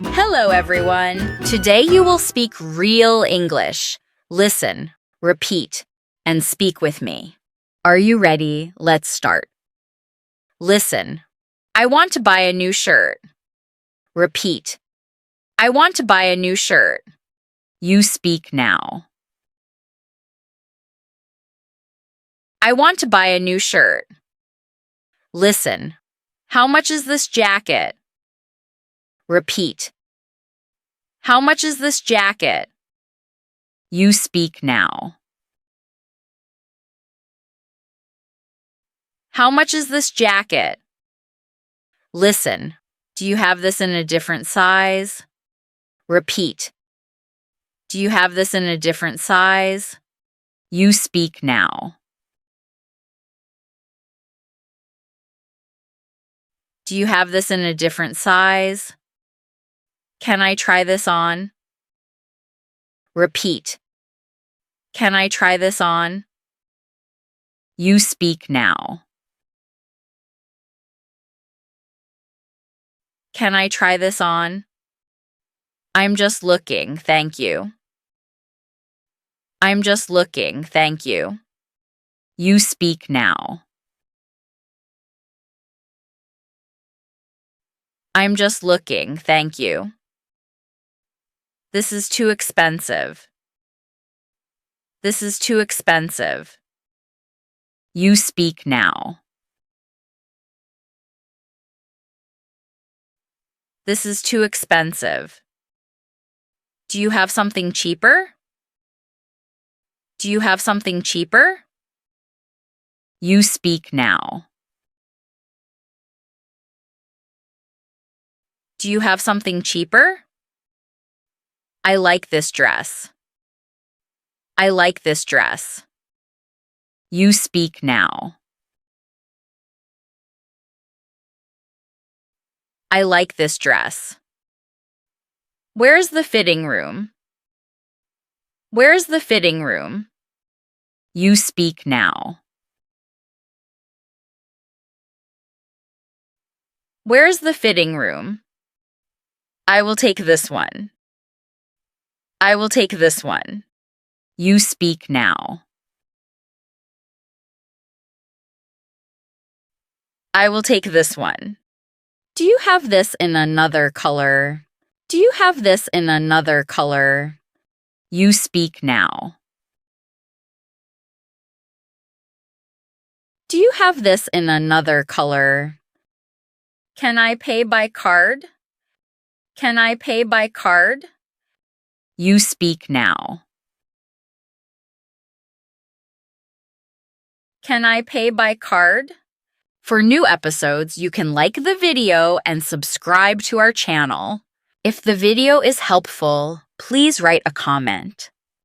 Hello, everyone. Today you will speak real English. Listen, repeat, and speak with me. Are you ready? Let's start. Listen. I want to buy a new shirt. Repeat. I want to buy a new shirt. You speak now. I want to buy a new shirt. Listen. How much is this jacket? Repeat. How much is this jacket? You speak now. How much is this jacket? Listen. Do you have this in a different size? Repeat. Do you have this in a different size? You speak now. Do you have this in a different size? Can I try this on? Repeat. Can I try this on? You speak now. Can I try this on? I'm just looking, thank you. I'm just looking, thank you. You speak now. I'm just looking, thank you. This is too expensive. This is too expensive. You speak now. This is too expensive. Do you have something cheaper? Do you have something cheaper? You speak now. Do you have something cheaper? I like this dress. I like this dress. You speak now. I like this dress. Where's the fitting room? Where's the fitting room? You speak now. Where's the fitting room? I will take this one. I will take this one. You speak now. I will take this one. Do you have this in another color? Do you have this in another color? You speak now. Do you have this in another color? Can I pay by card? Can I pay by card? You speak now. Can I pay by card? For new episodes, you can like the video and subscribe to our channel. If the video is helpful, please write a comment.